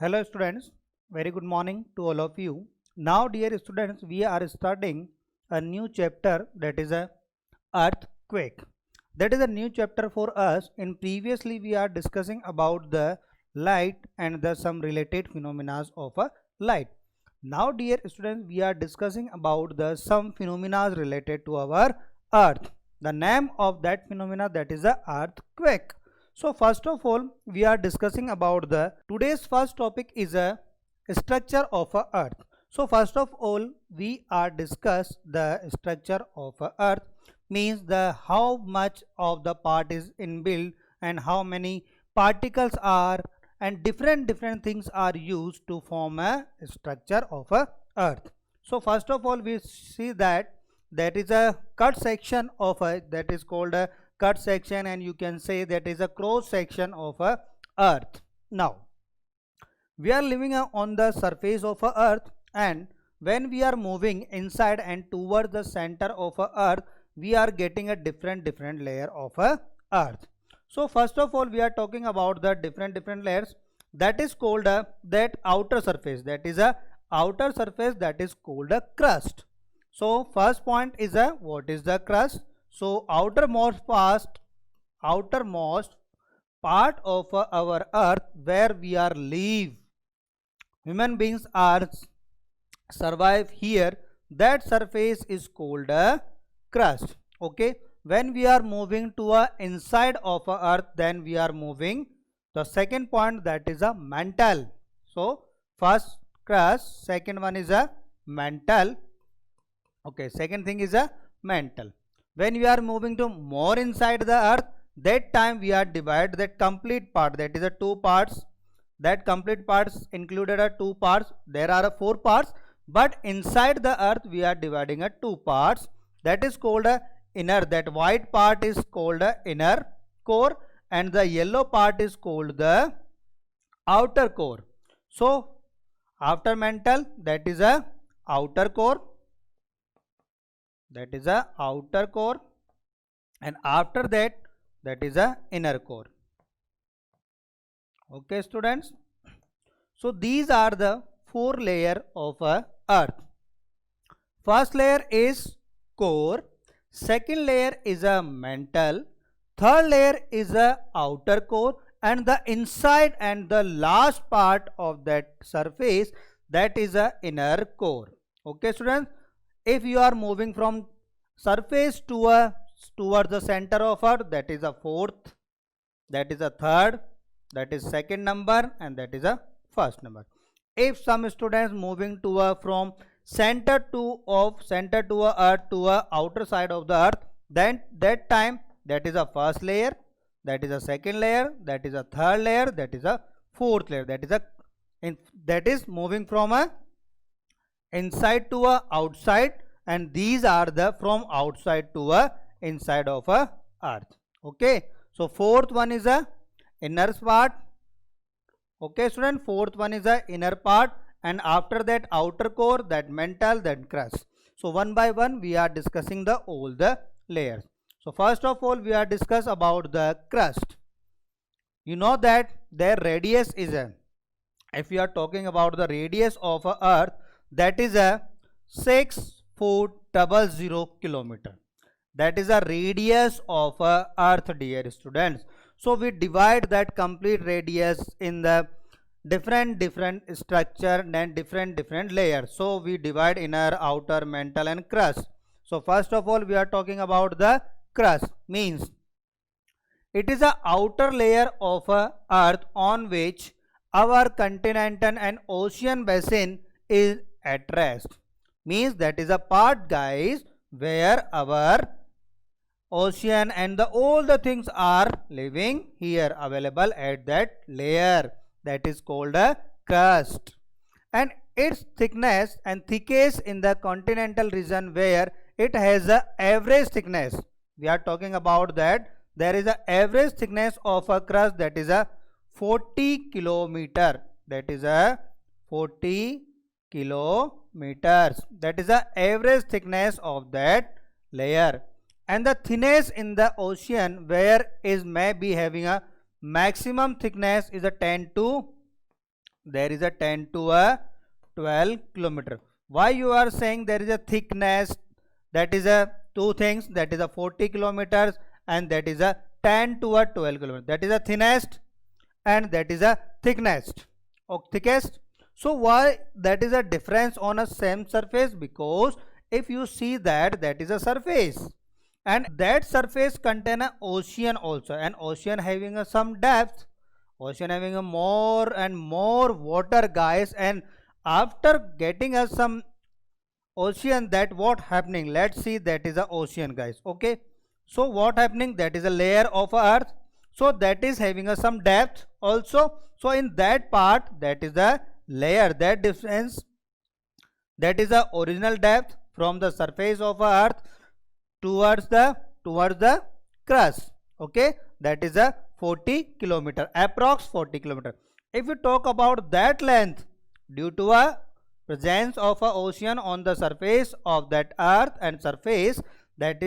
Hello students, very good morning to all of you. Now dear students, we are starting a new chapter, that is a earthquake. That is a new chapter for us. In previously we are discussing about the light and the some related phenomena of a light. Now dear students, we are discussing about the some phenomena related to our earth. The name of that phenomena, that is a earthquake. So first of all, we are discussing about the today's first topic is a structure of a earth. So first of all, we are discuss the structure of a earth, means the how much of the part is inbuilt and how many particles are and different things are used to form a structure of a earth. So first of all, we see that is a cut section of a, that is called a cut section, and you can say that is a cross section of a earth. Now we are living on the surface of a earth, and when we are moving inside and towards the center of a earth, we are getting a different layer of a earth. So first of all, we are talking about the different layers, that is called that outer surface, that is a outer surface, that is called a crust. So first point is a what is the crust. So outermost part of our earth where we are live, human beings are survive here, that surface is called a crust. Okay, when we are moving to a inside of a earth, then we are moving the second point, that is a mantle. So first crust, second one is a mantle. Okay, second thing is a mantle. When we are moving to more inside the earth, that time we are divide that complete part, that is a two parts. That complete parts included are two parts. There are four parts, but inside the earth we are dividing a two parts. That is called a inner. That white part is called a inner core, and the yellow part is called the outer core. So after mantle, that is a outer core. That is a outer core, and after that is a inner core. Okay students, so these are the four layer of a earth. First layer is core, second layer is a mantle, third layer is a outer core, and the inside and the last part of that surface, that is a inner core. Okay students, if you are moving from surface to a towards the center of earth, that is a fourth, that is a third, that is second number, and that is a first number. If some students moving to a from center to a earth to a outer side of the earth, then that time that is a first layer, that is a second layer, that is a third layer, that is a fourth layer, that is moving from a inside to a outside, and these are the from outside to a inside of a earth. Okay, so fourth one is a inner part. Okay student, fourth one is a inner part, and after that outer core, that mantle, then crust. So one by one we are discussing the all the layers. So first of all, we are discuss about the crust. You know that their radius is a, if we are talking about the radius of a earth, that is a 6,400 kilometer. That is a radius of a earth, dear students. So we divide that complete radius in the different structure and different layers. So we divide inner, outer, mantle, and crust. So first of all, we are talking about the crust, means it is a outer layer of a earth on which our continental and ocean basin is at rest. Means that is a part, guys, where our ocean and all the things are living here, available at that layer, that is called a crust. And its thickness and thickest in the continental region, where it has a average thickness. We are talking about that there is a average thickness of a crust, that is a 40 kilometer. That is a 40 kilometers. That is the average thickness of that layer. And the thinness in the ocean, where is may be having a maximum thickness, is a 10 to there is a 10 to a 12 kilometer. Why you are saying there is a thickness? That is a two things, that is a 40 kilometers and that is a 10 to a 12 kilometer. That is a thinnest and that is a thicknest or thickest. So why that is a difference on a same surface? Because if you see that is a surface and that surface contain a ocean also, and ocean having a some depth, ocean having a more and more water guys, and after getting us some ocean, that what happening, let's see, that is a ocean guys. Okay, so what happening, that is a layer of earth, so that is having a some depth also. So in that part, that is the layer, that difference, that is the original depth from the surface of earth towards the crust. Okay, that is a 40 kilometer, approx 40 kilometer. If you talk about that length, due to a presence of a ocean on the surface of that earth and surface, that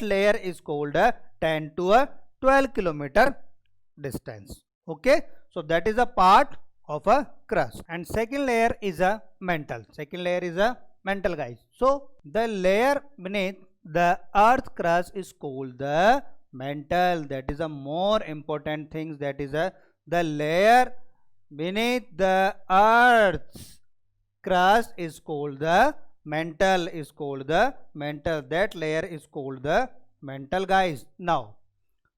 layer is called a 10 to a 12 kilometer distance. Okay, so that is a part of a crust. And second layer is a mantle. Second layer is a mantle guys. So the layer beneath the earth crust is called the mantle. That is a more important thing. That is a the layer beneath the earth's crust is called the mantle, is called the mantle. That layer is called the mantle guys. Now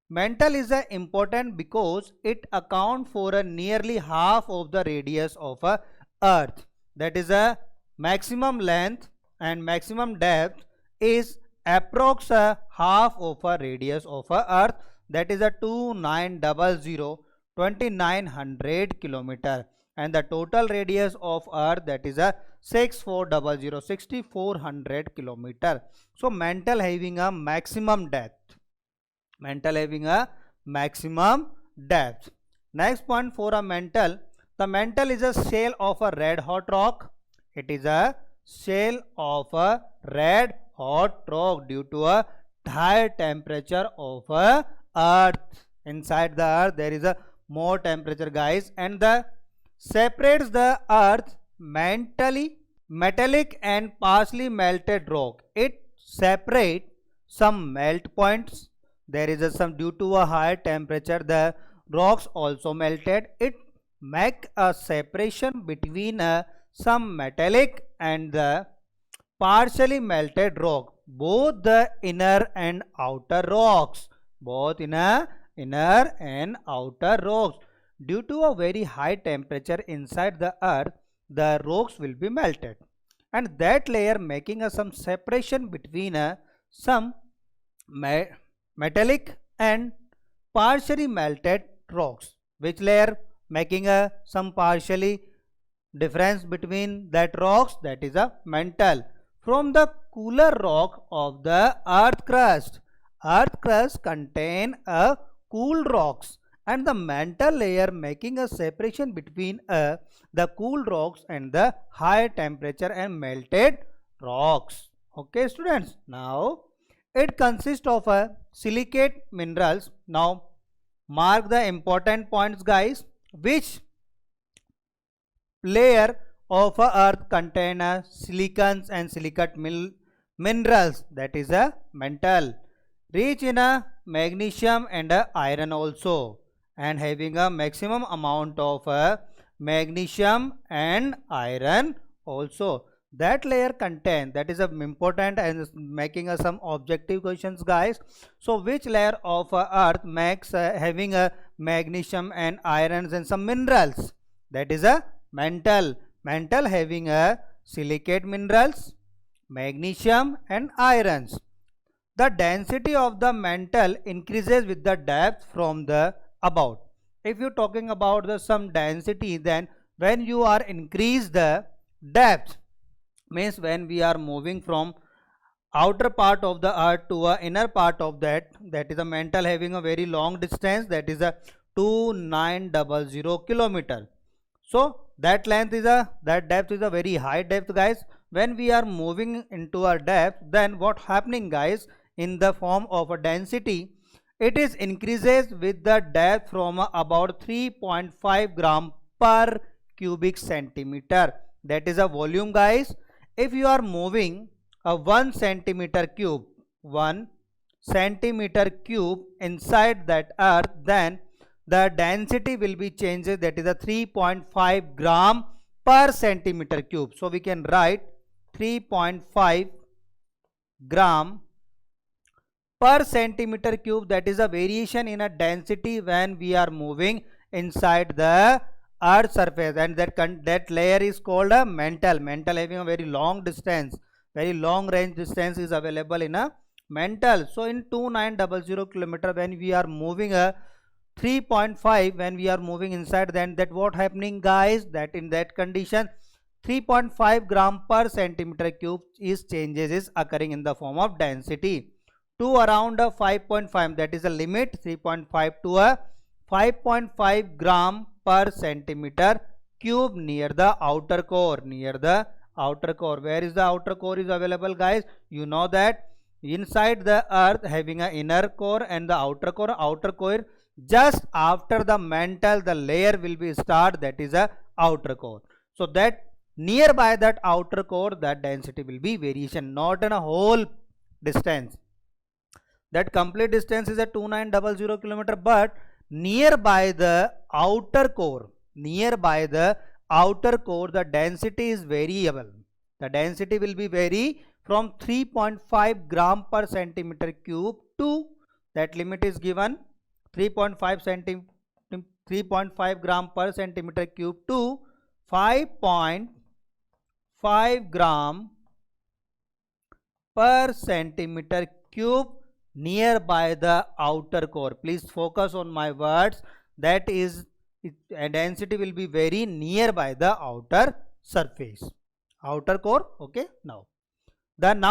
mantle is important because it account for a nearly half of the radius of a earth. That is a maximum length and maximum depth is approx half of a radius of a earth, that is a 2900 kilometer, and the total radius of earth, that is a 6400 kilometer. So mantle having a maximum depth, mantle having a maximum depth. Next point for a mantle, the mantle is a shell of a red hot rock. It is a shell of a red hot rock due to a high temperature of a earth. Inside the earth there is a more temperature guys, and the separates the earth metallic and partially melted rock. It separate some melt points. There is some due to a high temperature the rocks also melted. It make a separation between some metallic and the partially melted rock, both the inner and outer rocks, both inner and outer rocks. Due to a very high temperature inside the earth, the rocks will be melted, and that layer making some separation between some metallic and partially melted rocks. Which layer making some partially difference between that rocks, that is a mantle. From the cooler rock of the earth crust contain a cool rocks, and the mantle layer making a separation between the cool rocks and the high temperature and melted rocks. Okay students, now it consists of silicate minerals. Now mark the important points guys. Which layer of earth contain silicons and silicate minerals, that is a mantle, rich in magnesium and iron also, and having a maximum amount of magnesium and iron also. That layer contain, that is important and making some objective questions guys. So which layer of earth makes having a magnesium and irons and some minerals, that is a mantle. Mantle having a silicate minerals, magnesium and irons. The density of the mantle increases with the depth from the about. If you talking about the some density, then when you are increase the depth, means when we are moving from outer part of the earth to a inner part of that is a mantle having a very long distance, that is a 2900 kilometer. So that length is that depth is a very high depth guys. When we are moving into a depth, then what happening guys, in the form of a density, it is increases with the depth from about 3.5 gram per cubic centimeter. That is a volume, guys. If you are moving a 1 centimeter cube, 1 centimeter cube inside that earth, then the density will be changed. That is a 3.5 gram per centimeter cube. So we can write 3.5 gram per centimeter cube. That is a variation in a density when we are moving inside the earth surface, and that layer is called a mantle. Mantle having a very long distance, very long range distance is available in a mantle. So in 2900 kilometer, when we are moving a 3.5, when we are moving inside, then that what happening, guys, that in that condition 3.5 gram per centimeter cube is changes is occurring in the form of density to around a 5.5, that is a limit, 3.5 to a 5.5 gram per centimeter cube near the outer core. Near the outer core, where is the outer core is available, guys? You know that inside the earth having an inner core and the outer core. Outer core just after the mantle, the layer will be start, that is a outer core. So that nearby that outer core, that density will be variation, not in a whole distance. That complete distance is a 2900 kilometer, but nearby the outer core, the density is variable. The density will be vary from 3.5 gram per centimeter cube to, that limit is given, 3.5 gram per centimeter cube to 5.5 gram per centimeter cube nearby the outer core. Please focus on my words. That is, density will be very nearby the outer surface, outer core. Okay, now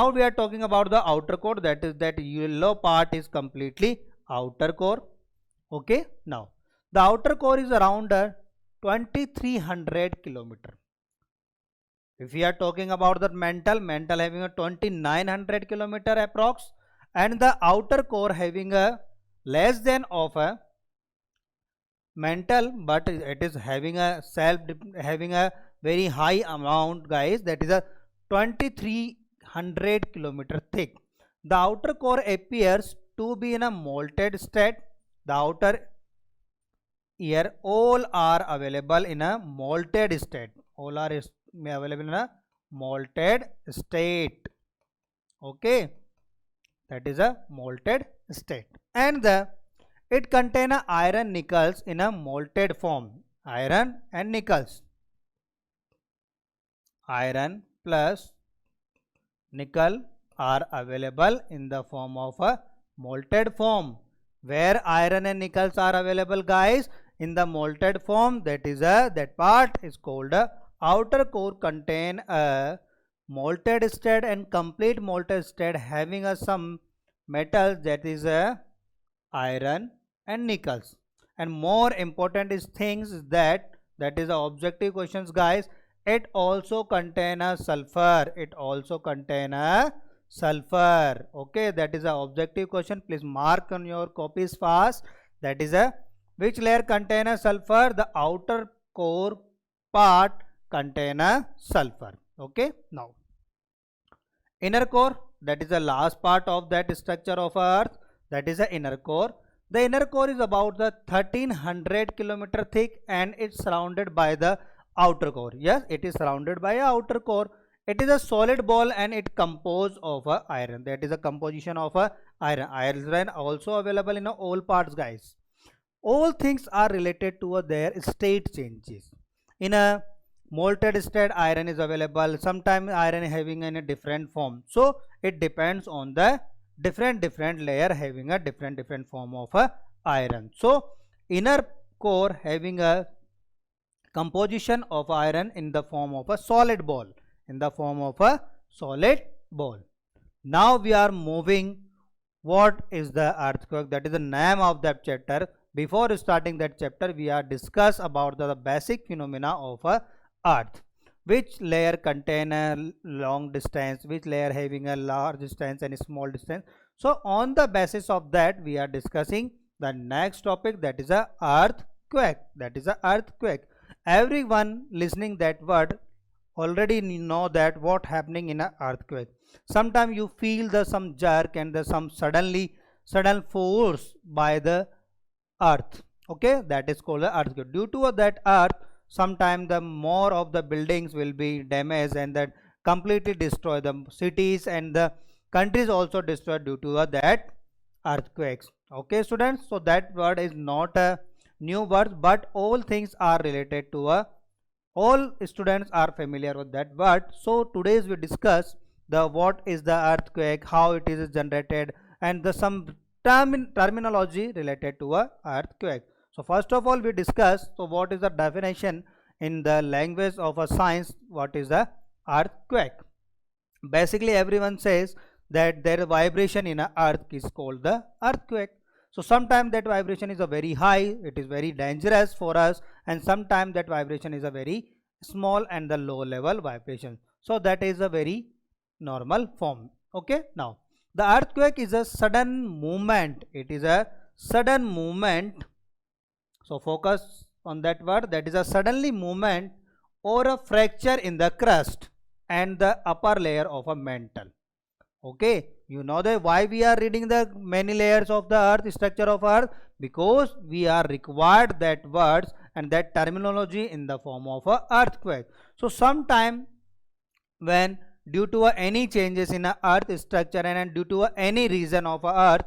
we are talking about the outer core. That is, that yellow part is completely outer core. Okay, now the outer core is around 2300 kilometer. If we are talking about the mantle having a 2900 kilometer approx, and the outer core having a less than of a mantle, but it is having a very high amount, guys. That is a 2300 kilometer thick. The outer core appears to be in a molten state. The outer ear, all are available in a molten state. All are available in a molten state. Okay, that is a molten state, and it contain a iron nickels in a molten form. Iron and nickels, iron plus nickel are available in the form of a molten form. Where iron and nickels are available, guys? In the molten form. That is that part is called outer core contain a molten state and complete molten state having some metals, that is iron and nickels. And more important is things that is the objective questions, guys. It also contain a sulfur. It also contain a sulfur. Okay, that is a objective question. Please mark on your copies fast. That is which layer contain a sulfur? The outer core part contain a sulfur. Okay, now inner core, that is the last part of that structure of earth, that is the inner core. The inner core is about the 1300 kilometer thick, and it's surrounded by the outer core. Yes, it is surrounded by a outer core. It is a solid ball and it composed of iron. That is a composition of iron. Iron also available in all parts, guys. All things are related to their state changes. In a molten state, iron is available. Sometimes iron having in a different form. So it depends on the different layer having a different form of iron. So inner core having a composition of iron in the form of a solid ball. Now we are moving. What is the earthquake? That is the name of that chapter. Before starting that chapter, we are discuss about the basic phenomena of earth. Which layer contain a long distance, which layer having a large distance and a small distance. So on the basis of that, we are discussing the next topic, that is a earthquake. everyone listening that word already know that what happening in an earthquake. Sometimes you feel the some jerk and the some sudden force by the earth. Okay, that is called the earthquake. Due to that earth, sometimes the more of the buildings will be damaged and that completely destroy the cities, and the countries also destroyed due to that earthquakes. Okay students, so that word is not a new word, but all things are related to a, all students are familiar with that word. So today's we discuss the what is the earthquake, how it is generated, and the some terminology related to a earthquake. So first of all we discuss, so what is the definition in the language of a science, what is the earthquake. Basically everyone says that their vibration in a earth is called the earthquake. So sometimes that vibration is a very high, it is very dangerous for us, and sometimes that vibration is a very small and the low level vibration. So that is a very normal form. Okay, now the earthquake is a sudden movement, it is a sudden movement. So focus on that word, that is a suddenly movement or a fracture in the crust and the upper layer of a mantle. Okay, you know that why we are reading the many layers of the earth, structure of earth, because we are required that words and that terminology in the form of a earthquake. So sometime when due to any changes in a earth structure and due to any reason of a earth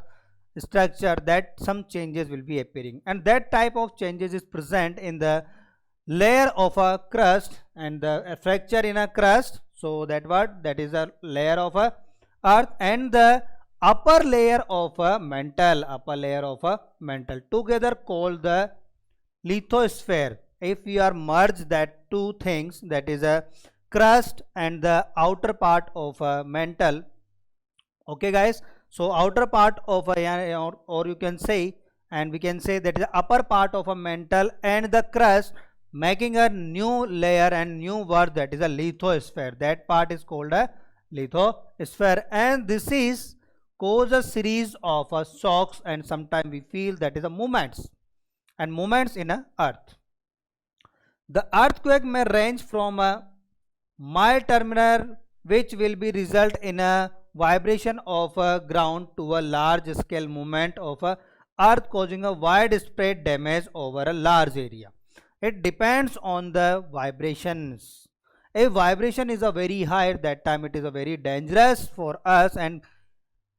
structure, that some changes will be appearing, and that type of changes is present in the layer of a crust and the fracture in a crust. So that word, that is a layer of a earth, and the upper layer of a mantle, upper layer of a mantle together called the lithosphere. If we are merge that two things, that is a crust and the outer part of a mantle. Okay guys, so outer part of a, or you can say, and we can say that is the upper part of a mantle and the crust making a new layer and new word, that is a lithosphere. That part is called a lithosphere, and this is cause a series of shocks, and sometimes we feel that is a movements and movements in a earth. The earthquake may range from a mild terminal, which will be result in a vibration of a ground, to a large scale movement of a earth causing a widespread damage over a large area. It depends on the vibrations. If vibration is a very high, that time it is a very dangerous for us, and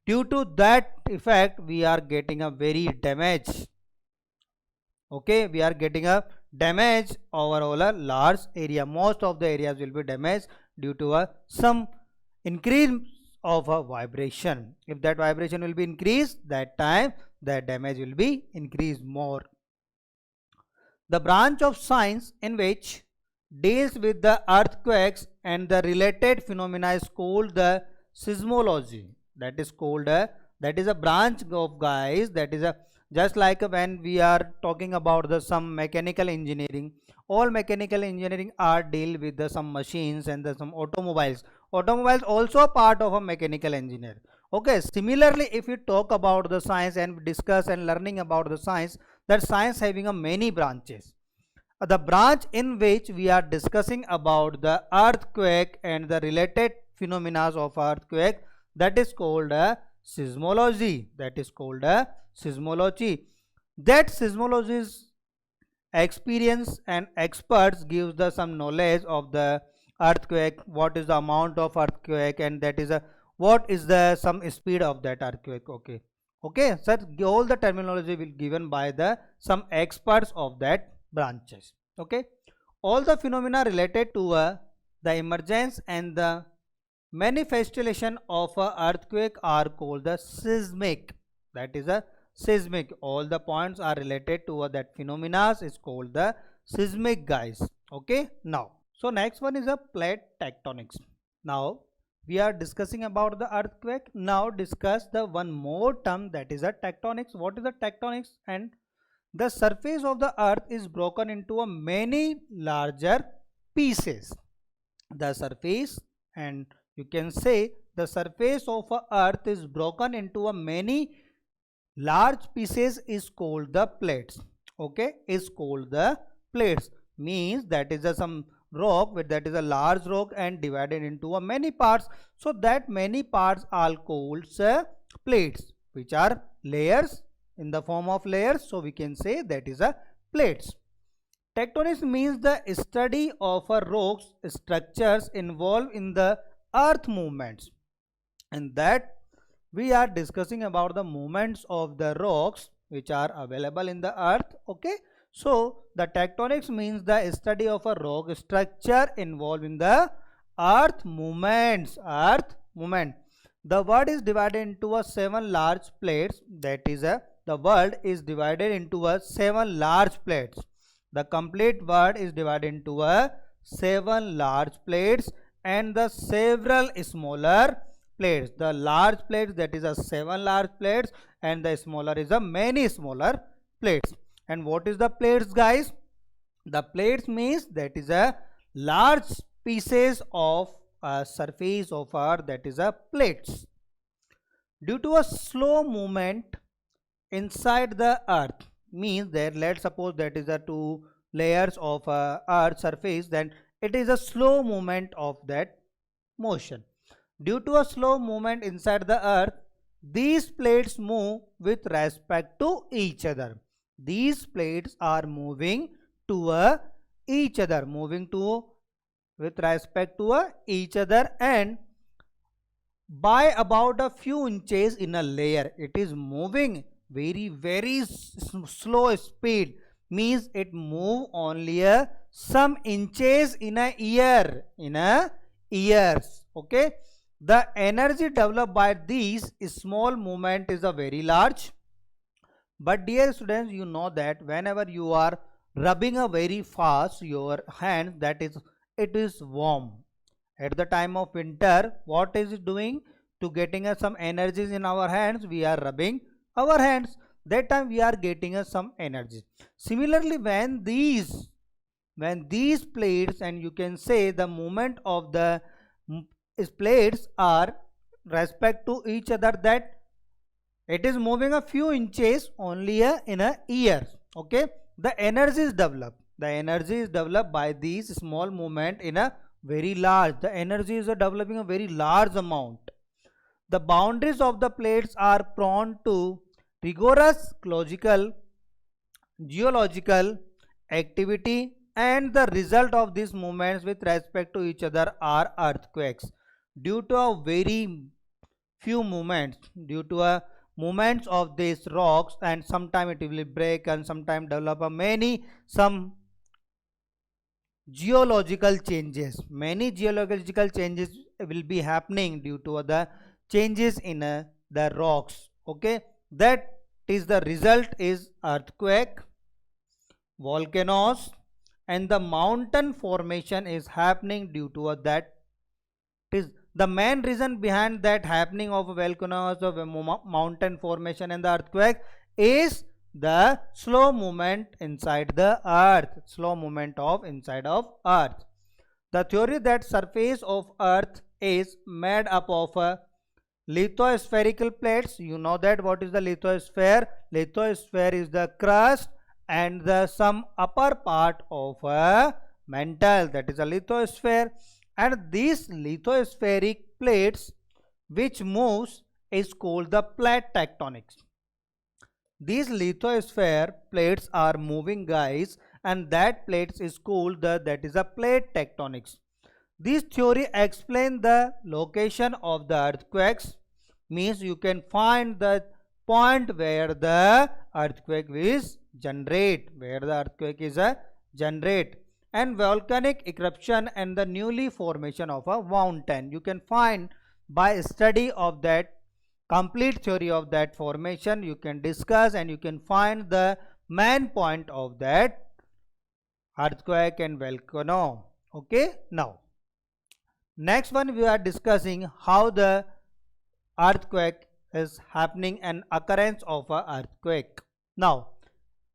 due to that effect we are getting a very damage. Okay, we are getting a damage overall a large area. Most of the areas will be damaged due to a some increase of a vibration. If that vibration will be increased, that time the damage will be increased more. The branch of science in which deals with the earthquakes and the related phenomena is called the seismology. That is called that is a branch of, guys, that is a just like when we are talking about the some mechanical engineering. All mechanical engineering are deal with the some machines and the some automobiles. Automobiles also part of a mechanical engineer. Okay, similarly if we talk about the science and discuss and learning about the science, that science having a many branches. The branch in which we are discussing about the earthquake and the related phenomena of earthquake, that is called a seismology. That is called a seismology. That seismology's experience and experts gives the some knowledge of the earthquake, what is the amount of earthquake, and that is a what is the some speed of that earthquake. Okay, so all the terminology will given by the some experts of that branches. Okay, all the phenomena related to the emergence and the manifestation of a earthquake are called the seismic. That is a seismic. All the points are related to that phenomena is called the seismic, guys. Okay, now so next one is a plate tectonics. Now we are discussing about the earthquake. Now discuss the one more term, that is a tectonics. What is the tectonics? And the surface of the earth is broken into a many larger pieces. The surface, and you can say the surface of a earth is broken into a many large pieces is called the plates. Okay, is called the plates. means that is a some rock with that is a large rock and divided into a many parts. So that many parts are called plates, which are layers in the form of layers. So we can say that is a plates. Tectonics means the study of a rock's structures involved in the earth movements, and that we are discussing about the movements of the rocks which are available in the earth. Okay, so the tectonics means the study of a rock structure involved in the earth movements. The world is divided into a 7 large plates. That is the world is divided into a 7 large plates. The complete world is divided into a 7 large plates and the several smaller plates. The large plates, that is a 7 large plates, and the smaller is a many smaller plates. And what is the plates, guys? The plates means that is a large pieces of a surface of earth, that is a plates. Due to a slow movement inside the earth, means that let's suppose that is a 2 layers of earth surface, then it is a slow movement of that motion. Due to a slow movement inside the earth, these plates move with respect to each other. These plates are moving to each other, with respect to each other, and by about a few inches in a layer. It is moving very slow speed, means it move only some inches in a year, years. Okay, the energy developed by these small movement is a very large. But dear students, you know that whenever you are rubbing a very fast your hands, that is it is warm. At the time of winter, what is it doing? To getting some energies in our hands, we are rubbing our hands. That time we are getting some energy. Similarly, when these plates, and you can say the movement of the plates are respect to each other, that it is moving a few inches only in a year. Okay, the energy is developed by these small movement in a very large. The energy is developing a very large amount. The boundaries of the plates are prone to rigorous geological activity, and the result of these movements with respect to each other are earthquakes. Due to a very few movements, movements of these rocks, and sometime it will break and sometime develop some geological changes. Many geological changes will be happening due to the changes in the rocks. Okay, that is the result is earthquake, volcanoes, and the mountain formation is happening due to that. Is the main reason behind that happening of volcanoes, of mountain formation, and the earthquake is the slow movement inside the earth. The theory that surface of earth is made up of lithospherical plates. You know that what is the lithosphere? Lithosphere is the crust and the some upper part of a mantle, that is a lithosphere. And these lithospheric plates which moves is called the plate tectonics. These lithosphere plates are moving, guys, and that plates is called that is a plate tectonics. This theory explains the location of the earthquakes, means you can find the point where the earthquake is generate, and volcanic eruption and the newly formation of a mountain. You can find by study of that complete theory of that formation, you can discuss and you can find the main point of that earthquake and volcano. Okay, now next one we are discussing how the earthquake is happening and occurrence of a earthquake. Now,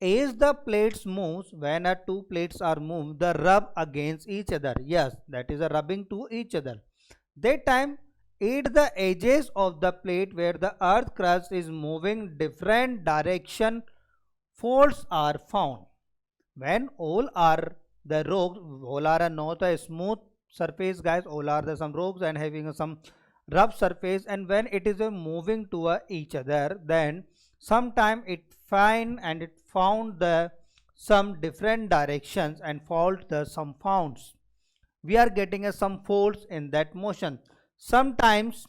as the plates moves, when two plates are moved, the rub against each other. Yes, that is a rubbing to each other. That time at the edges of the plate where the earth crust is moving different direction, faults are found. When all are the rocks, all are not a smooth surface guys, all are the some rocks and having some rough surface, and when it is moving to each other, then sometime it found the some different directions and fault the some founds. We are getting some faults in that motion. Sometimes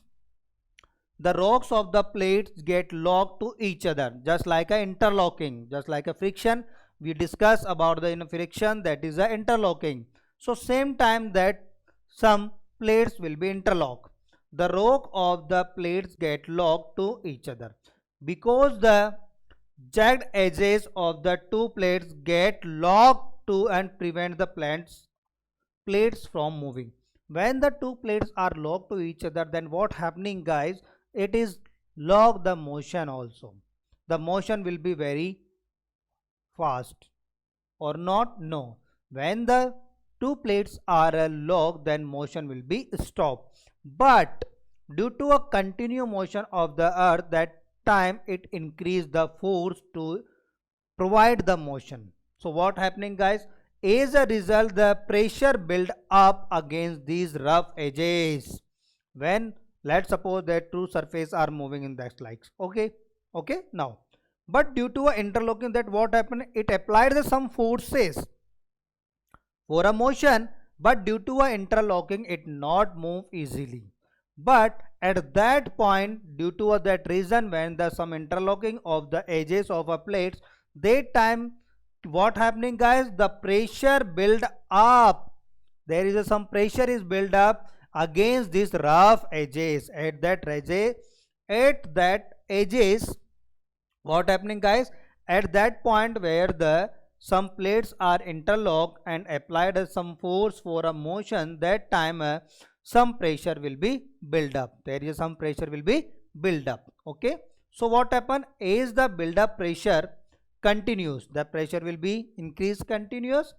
the rocks of the plates get locked to each other, just like a interlocking, just like a friction. We discuss about the friction, that is a interlocking. So same time that some plates will be interlocked, the rock of the plates get locked to each other because the jagged edges of the two plates get locked to and prevent the plates from moving. When the two plates are locked to each other, then what happening guys, it is lock the motion also. The motion will be very fast or not? No. When the two plates are locked, then motion will be stopped. But due to a continuous motion of the earth, that time it increase the force to provide the motion. So what happening guys, as a result the pressure build up against these rough edges when let's suppose that two surfaces are moving in that slides. Okay now, but due to a interlocking, that what happened, it applied the some forces for a motion, but due to a interlocking it not move easily. But at that point, due to that reason, when the some interlocking of the edges of a plates, that time what happening guys, the pressure build up, there is some pressure is built up against these rough edges. At that edges, what happening guys, at that point where the some plates are interlocked and applied some force for a motion, that time some pressure will be built up, there is some pressure will be built up. Okay, so what happen, as the build up pressure continues, the pressure will be increased continuous.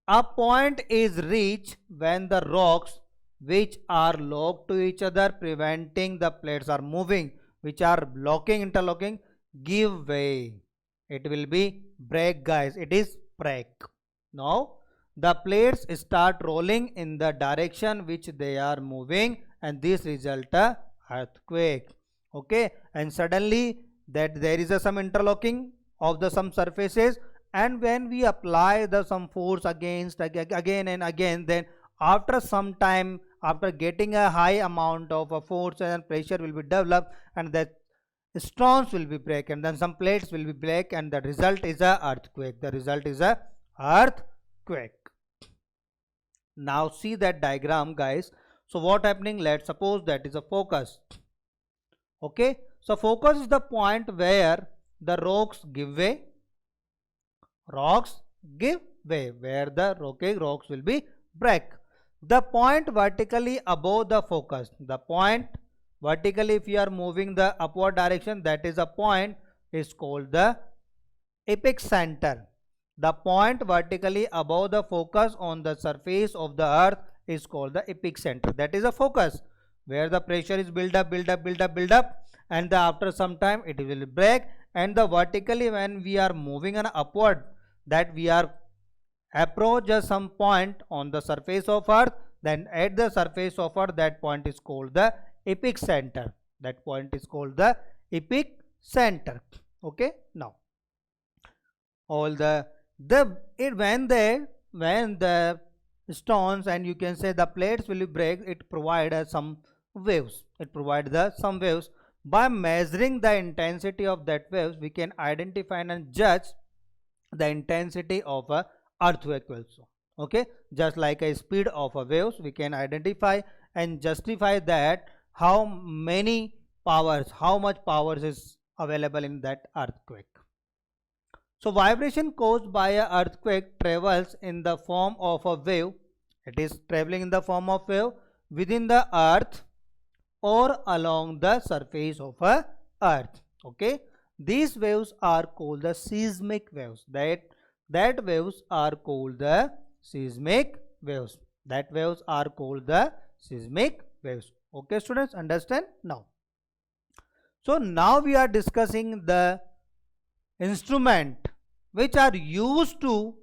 A point is reached when the rocks which are locked to each other preventing the plates are moving, which are blocking interlocking, give way, it will be break guys, it is break. Now the plates start rolling in the direction which they are moving, and this result a earthquake. Okay, and suddenly that there is some interlocking of the some surfaces, and when we apply the some force against again and again, then after some time, after getting a high amount of a force and pressure will be developed, and that stones will be break, and then some plates will be break, and the result is a earthquake. The result is a earthquake. Now see that diagram guys. So what happening, let's suppose that is a focus. Okay, so focus is the point where the rocks give way, where the rocks will be break. The point vertically above the focus, the point vertically if you are moving the upward direction, that is a point is called the epicenter. The point vertically above the focus on the surface of the earth is called the epicenter. That is a focus where the pressure is build up, and after some time it will break. And the vertically when we are moving on upward, that we are approach some point on the surface of earth, then at the surface of earth, that point is called the epicenter. That point is called the epicenter. Okay, now all when the stones and you can say the plates will break, it provide some waves. It provides some waves. By measuring the intensity of that waves, we can identify and judge the intensity of a earthquake also. Okay, just like a speed of a waves, we can identify and justify that how much powers is available in that earthquake. So vibration caused by a earthquake travels in the form of a wave. It is traveling in the form of wave within the earth or along the surface of a earth. Okay, these waves are called the seismic waves. That waves are called the seismic waves. That waves are called the seismic waves. Okay students, understand now? So now we are discussing the instrument which are used to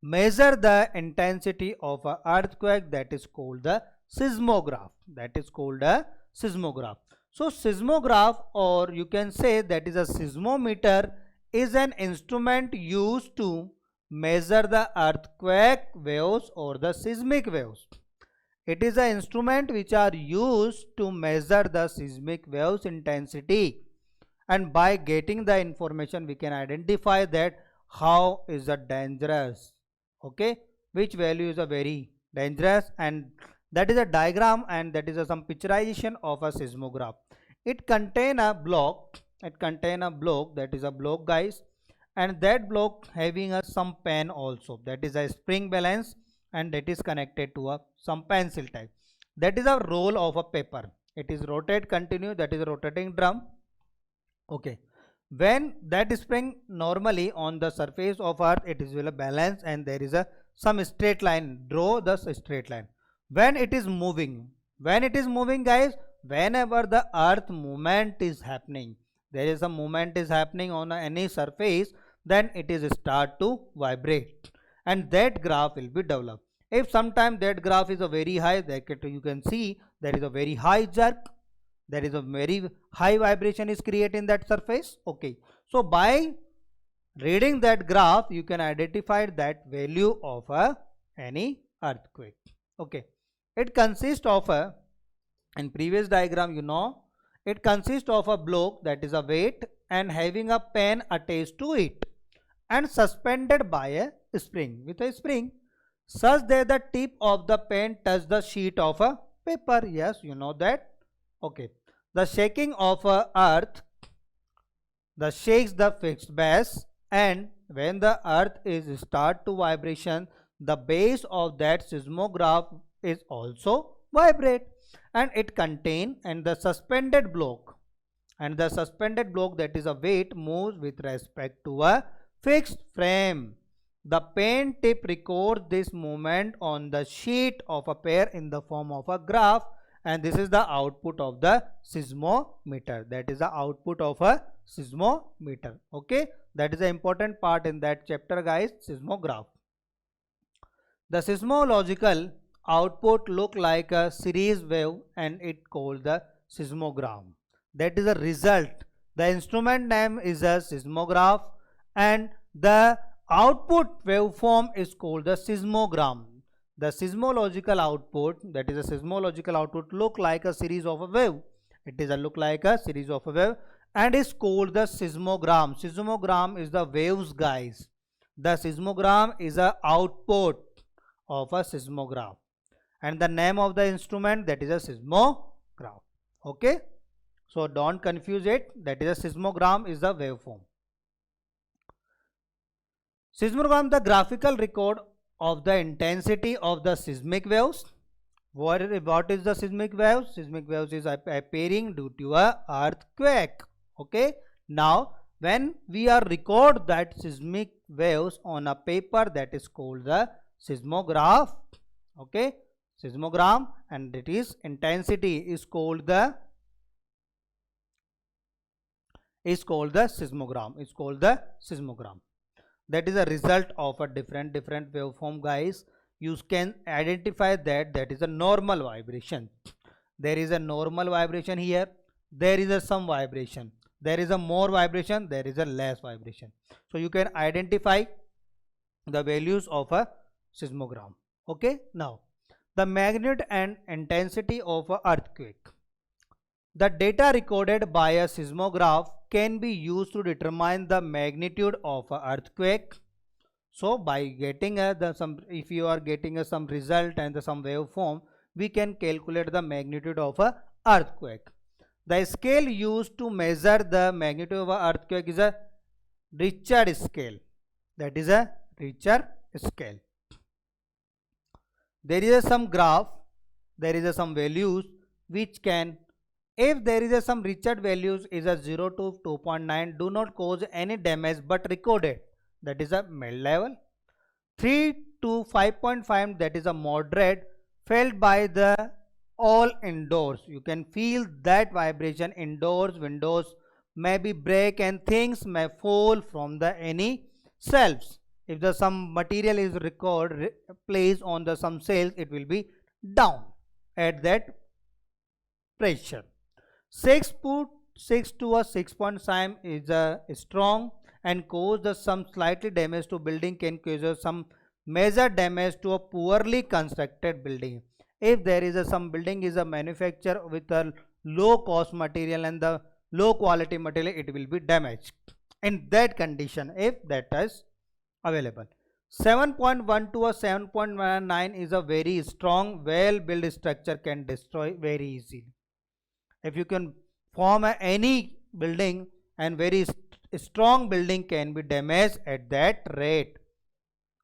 measure the intensity of an earthquake, that is called the seismograph. That is called a seismograph. So seismograph, or you can say that is a seismometer, is an instrument used to measure the earthquake waves or the seismic waves. It is an instrument which are used to measure the seismic waves intensity, and by getting the information we can identify that how is it dangerous, okay, which value is a very dangerous, and that is a diagram, and that is some picturization of a seismograph. It contain a block, that is a block, guys, and that block having a some pen also, that is a spring balance, and that is connected to a some pencil type. That is a roll of a paper. It is rotate continue, that is a rotating drum. Okay, when that spring normally on the surface of earth, it is will balance, and there is a some straight line, draw the straight line. When it is moving, guys, whenever the earth movement is happening, there is a movement is happening on any surface, then it is start to vibrate, and that graph will be developed. If sometime that graph is a very high, that you can see there is a very high jerk, there is a very high vibration is created in that surface. Okay, so by reading that graph you can identify that value of any earthquake. Okay, it consists of a, in previous diagram it consists of a block, that is a weight, and having a pen attached to it and suspended by a spring, with a spring such that the tip of the pen touch the sheet of a paper. Yes, you know that. Okay, the shaking of earth, the shakes the fixed base, and when the earth is start to vibration, the base of that seismograph is also vibrate, and it contain, and the suspended block, that is a weight, moves with respect to a fixed frame. The pen tip records this movement on the sheet of a paper in the form of a graph, and this is the output of the seismometer. That is the output of a seismometer. Okay, that is the important part in that chapter, guys, seismograph. The seismological output look like a series wave, and it called the seismogram. That is the result. The instrument name is a seismograph, and the output waveform is called the seismogram. The seismological output, that is a seismological output, look like a series of a wave. It is a look like a series of a wave, and is called the seismogram. Seismogram is the waves, guys. The seismogram is a output of a seismograph, and the name of the instrument, that is a seismograph. Okay, so don't confuse it. That is a seismogram is the waveform. Seismogram, the graphical record of the intensity of the seismic waves. What is the seismic waves? Seismic waves is appearing due to a earthquake. Okay, now when we are record that seismic waves on a paper, that is called the seismograph. Okay, seismogram, and it is intensity is called the seismogram. That is a result of a different waveform, guys. You can identify that is a normal vibration. There is a normal vibration here, there is a some vibration, there is a more vibration, there is a less vibration. So you can identify the values of a seismogram. Okay, now the magnitude and intensity of an earthquake. The data recorded by a seismograph can be used to determine the magnitude of an earthquake. So by getting if you are getting some result and some waveform, we can calculate the magnitude of an earthquake. The scale used to measure the magnitude of an earthquake is a Richter scale. That is a Richter scale. There is some graph, there is some values which can, if there is some Richter values is a 0 to 2.9, do not cause any damage but recorded, that is a mild level. 3 to 5.5, that is a moderate, felt by the all indoors. You can feel that vibration indoors, windows may be break and things may fall from the any shelves. If the some material is placed on the some cells, it will be down at that pressure. 6 to a 6.5 is a strong and cause the some slightly damage to building can cause some major damage to a poorly constructed building. If there is a some building is a manufacture with a low cost material and the low quality material, it will be damaged in that condition if that is available. 7.1 to a 7.9 is a very strong well built structure can destroy very easily. If you can form any building and very strong building can be damaged at that rate.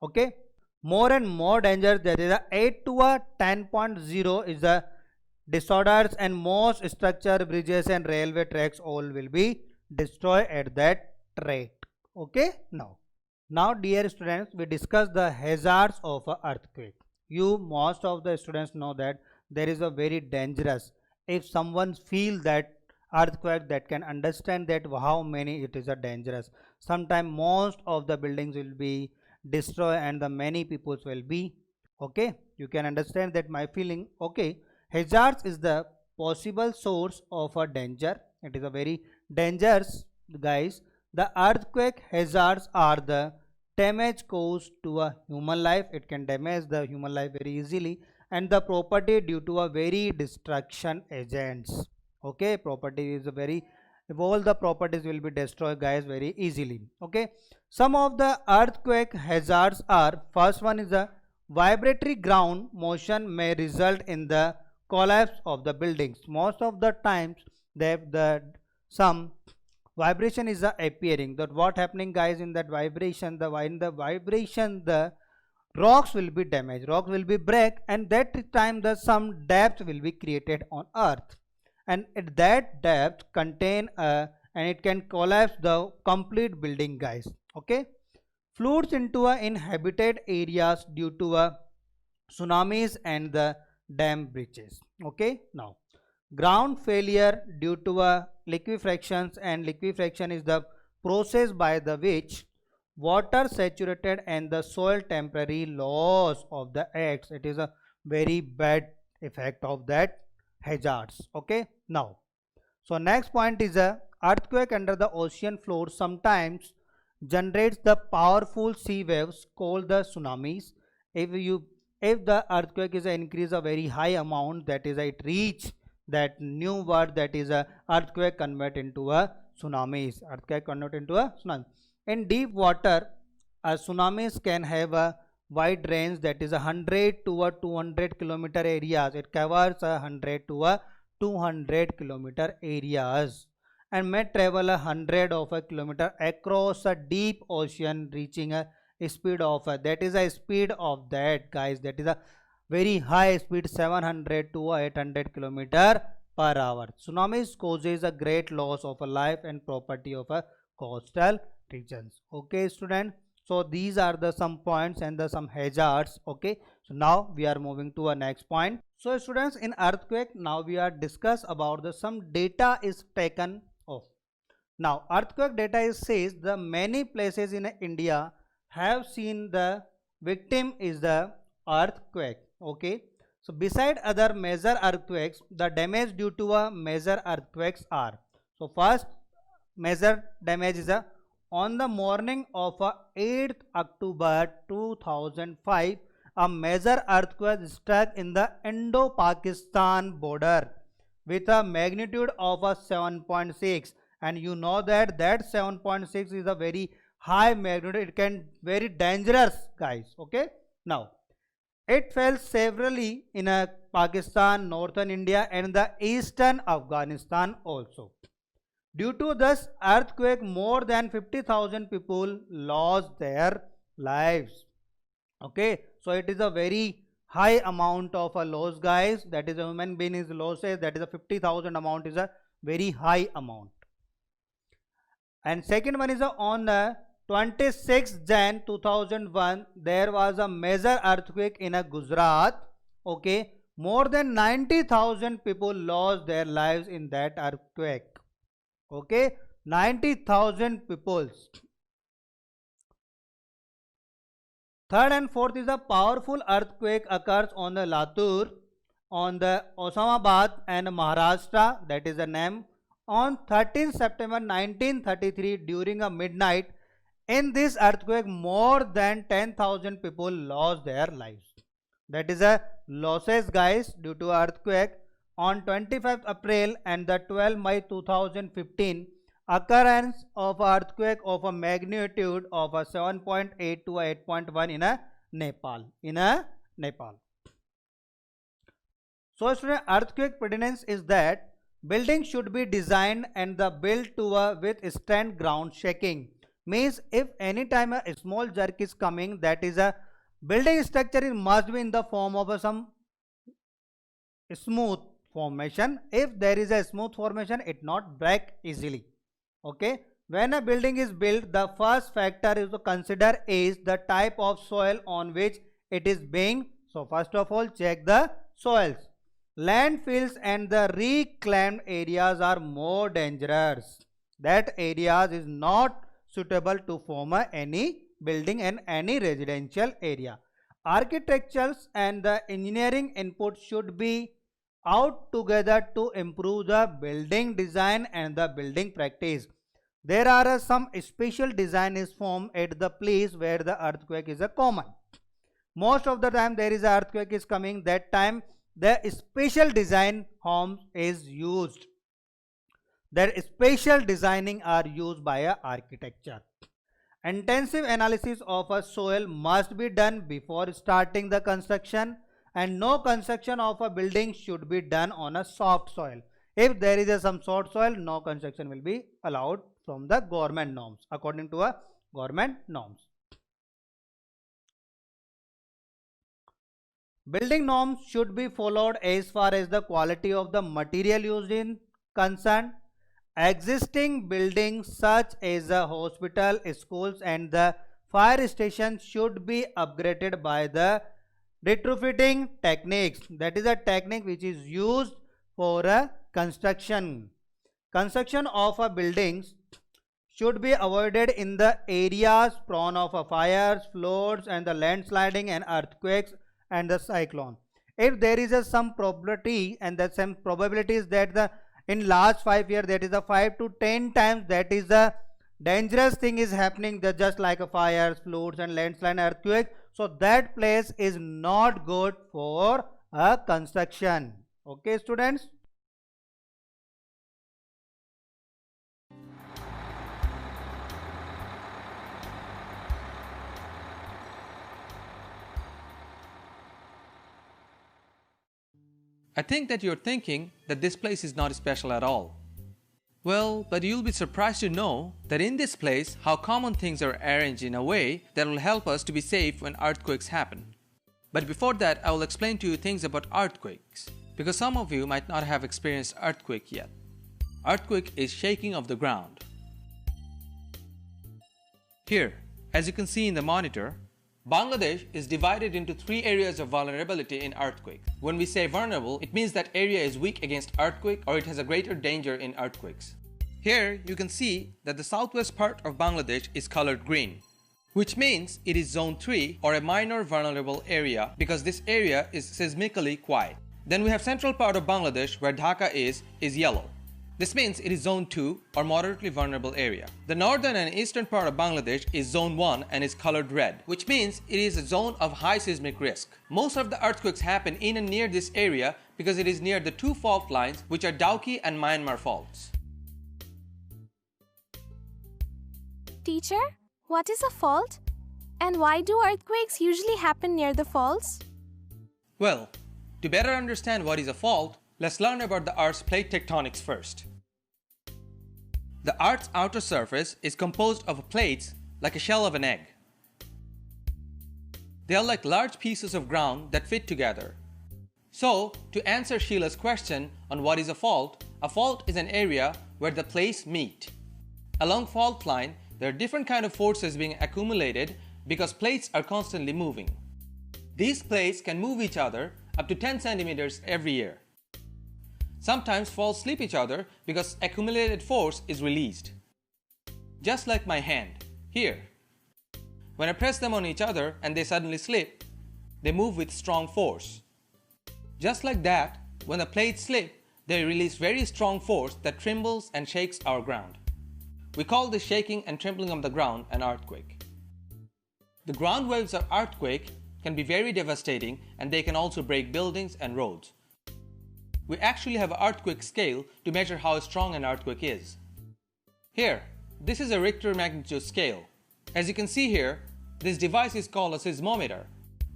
Okay, more and more danger, there is a 8 to a 10.0 is a disorders and most structure, bridges and railway tracks all will be destroyed at that rate. Okay, now dear students, we discuss the hazards of a earthquake. You most of the students know that there is a very dangerous, if someone feel that earthquake, that can understand that how many it is a dangerous. Sometimes most of the buildings will be destroyed and the many people will be. Okay, you can understand that my feeling. Okay, hazards is the possible source of a danger. It is a very dangerous, guys. The earthquake hazards are the damage caused to a human life. It can damage the human life very easily, and the property due to a very destruction agents. Okay, property is a very, all the properties will be destroyed, guys, very easily. Okay, some of the earthquake hazards are, first one is a vibratory ground motion may result in the collapse of the buildings. Most of the times the some vibration is appearing, that what happening, guys, in that vibration, the vibration the rocks will be damaged, rocks will be break, and that time the some depth will be created on earth, and at that depth contain a, and it can collapse the complete building, guys. Okay, floods into a inhabited areas due to a tsunamis and the dam breaches. Okay, now ground failure due to a liquefaction, and liquefaction is the process by the which water saturated and the soil temporary loss of the eggs. It is a very bad effect of that hazards. Okay, now so next point is a earthquake under the ocean floor sometimes generates the powerful sea waves called the tsunamis. If the earthquake is increase a very high amount, that is it reach that new word, that is a earthquake convert into a tsunamis. Earthquake convert into a tsunami. In deep water, a tsunamis can have a wide range, that is 100 to a 200 kilometer areas. It covers 100 to a 200 kilometer areas and may travel 100 of a kilometer across a deep ocean, reaching a speed of that is a speed of that, guys, that is a very high speed, 700 to 800 kilometer per hour. Tsunamis causes a great loss of a life and property of a coastal regions. Okay, student, so these are the some points and the some hazards. Okay, so now we are moving to a next point. So students, in earthquake, now we are discuss about the some data is taken of. Now earthquake data is says the many places in India have seen the victim is the earthquake. Okay, so beside other major earthquakes, the damage due to a major earthquakes are, so first major damage is a, on the morning of 8th October 2005, a major earthquake struck in the Indo-Pakistan border with a magnitude of a 7.6, and you know that 7.6 is a very high magnitude. It can very dangerous, guys. Okay, now it fell severally in Pakistan, northern India and the eastern Afghanistan also. Due to this earthquake, more than 50,000 people lost their lives. Okay, so it is a very high amount of a loss, guys. That is a human being is losses. That is a 50,000 amount is a very high amount. And second one is on the 26th Jan 2001, there was a major earthquake in Gujarat. Okay, more than 90,000 people lost their lives in that earthquake. Okay, 90,000 people. Third and fourth is a powerful earthquake occurs on the Latur, on the Osmanabad and Maharashtra, that is the name, on 13 September 1933 during a midnight. In this earthquake, more than 10,000 people lost their lives. That is a losses, guys, due to earthquake. On 25th April and the 12th May 2015, occurrence of earthquake of a magnitude of a 7.8 to 8.1 in a Nepal. So student, earthquake prevalence is that building should be designed and the built to a withstand ground shaking. Means if any time a small jerk is coming, that is a building structure must be in the form of some smooth formation. If there is a smooth formation, it not break easily. Okay, when a building is built, the first factor is to consider is the type of soil on which it is being. So first of all, check the soils. Landfills and the reclaimed areas are more dangerous. That areas is not suitable to form any building and any residential area. Architectures and the engineering input should be out together to improve the building design and the building practice. There are some special design is formed at the place where the earthquake is a common. Most of the time there is a earthquake is coming, that time the special design homes is used. Their special designing are used by a architecture. Intensive analysis of a soil must be done before starting the construction, and no construction of a building should be done on a soft soil. If there is some soft soil, no construction will be allowed from the government norms, according to a government norms. Building norms should be followed as far as the quality of the material used in concerned. Existing buildings such as the hospital, schools and the fire stations should be upgraded by the retrofitting techniques. That is a technique which is used for a construction. Construction of a buildings should be avoided in the areas prone of fires, floods and the landsliding and earthquakes and the cyclone. If there is some probability and the same probabilities that the in last 5 years, that is a 5 to 10 times, that is a dangerous thing is happening, that just like a fires, floods and landslide earthquake. So that place is not good for a construction. Okay students. I think that you're thinking that this place is not special at all. Well, but you'll be surprised to know that in this place, how common things are arranged in a way that will help us to be safe when earthquakes happen. But before that, I will explain to you things about earthquakes, because some of you might not have experienced earthquake yet. Earthquake is shaking of the ground. Here, as you can see in the monitor, Bangladesh is divided into 3 areas of vulnerability in earthquake. When we say vulnerable, it means that area is weak against earthquake or it has a greater danger in earthquakes. Here you can see that the southwest part of Bangladesh is colored green, which means it is zone 3 or a minor vulnerable area because this area is seismically quiet. Then we have central part of Bangladesh where Dhaka is yellow. This means it is zone 2 or moderately vulnerable area. The northern and eastern part of Bangladesh is zone 1 and is colored red, which means it is a zone of high seismic risk. Most of the earthquakes happen in and near this area because it is near the 2 fault lines, which are Dauki and Myanmar faults. Teacher, what is a fault? And why do earthquakes usually happen near the faults? Well, to better understand what is a fault, let's learn about the Earth's plate tectonics first. The Earth's outer surface is composed of plates like a shell of an egg. They are like large pieces of ground that fit together. So, to answer Sheila's question on what is a fault is an area where the plates meet. Along fault line, there are different kind of forces being accumulated because plates are constantly moving. These plates can move each other up to 10 centimeters every year. Sometimes faults slip each other because accumulated force is released. Just like my hand, here. When I press them on each other and they suddenly slip, they move with strong force. Just like that, when the plates slip, they release very strong force that trembles and shakes our ground. We call this shaking and trembling of the ground an earthquake. The ground waves of earthquake can be very devastating, and they can also break buildings and roads. We actually have an earthquake scale to measure how strong an earthquake is. Here, this is a Richter magnitude scale. As you can see here, this device is called a seismometer,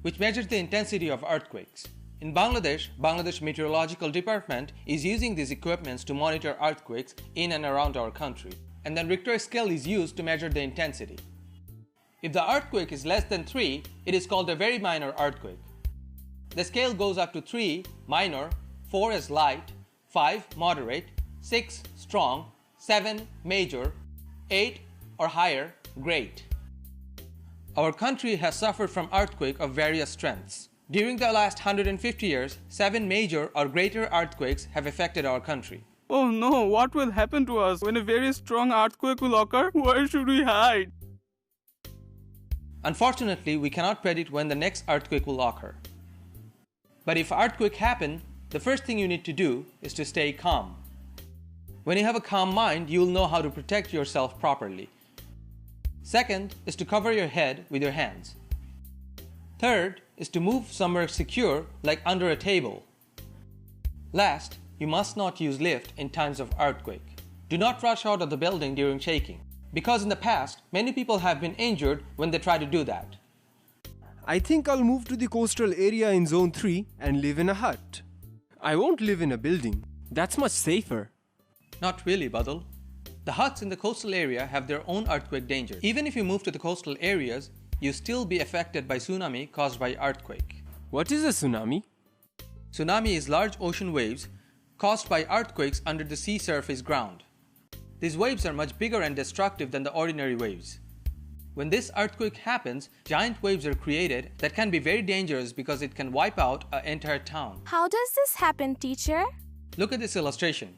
which measures the intensity of earthquakes. In Bangladesh, Bangladesh Meteorological Department is using these equipments to monitor earthquakes in and around our country, and then Richter scale is used to measure the intensity. If the earthquake is less than 3, it is called a very minor earthquake. The scale goes up to 3 minor, 4 is light, 5 moderate, 6 strong, 7 major, 8 or higher great. Our country has suffered from earthquakes of various strengths. During the last 150 years, 7 major or greater earthquakes have affected our country. Oh no, what will happen to us when a very strong earthquake will occur? Where should we hide? Unfortunately, we cannot predict when the next earthquake will occur. But if earthquake happen, the first thing you need to do is to stay calm. When you have a calm mind, you will know how to protect yourself properly. Second is to cover your head with your hands. Third is to move somewhere secure, like under a table. Last, you must not use lift in times of earthquake. Do not rush out of the building during shaking, because in the past, many people have been injured when they try to do that. I think I'll move to the coastal area in Zone 3 and live in a hut. I won't live in a building. That's much safer. Not really, Badal. The huts in the coastal area have their own earthquake danger. Even if you move to the coastal areas, you still be affected by tsunami caused by earthquake. What is a tsunami? Tsunami is large ocean waves caused by earthquakes under the sea surface ground. These waves are much bigger and destructive than the ordinary waves. When this earthquake happens, giant waves are created that can be very dangerous because it can wipe out an entire town. How does this happen, teacher? Look at this illustration.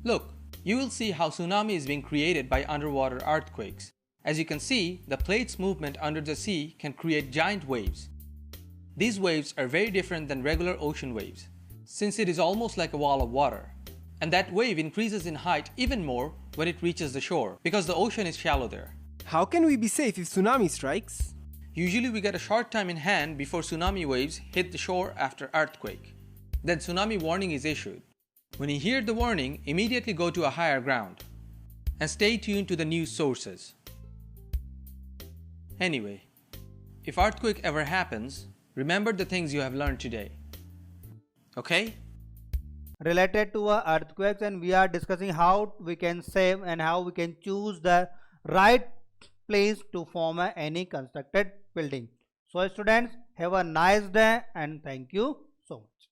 Look, you will see how tsunami is being created by underwater earthquakes. As you can see, the plates movement under the sea can create giant waves. These waves are very different than regular ocean waves, since it is almost like a wall of water. And that wave increases in height even more when it reaches the shore, because the ocean is shallow there. How can we be safe if tsunami strikes? Usually we get a short time in hand before tsunami waves hit the shore after earthquake. Then tsunami warning is issued. When you hear the warning, immediately go to a higher ground and stay tuned to the news sources. Anyway, if earthquake ever happens, remember the things you have learned today. Okay? Related to earthquakes, and we are discussing how we can save and how we can choose the right place to form any constructed building. So students, have a nice day and thank you so much.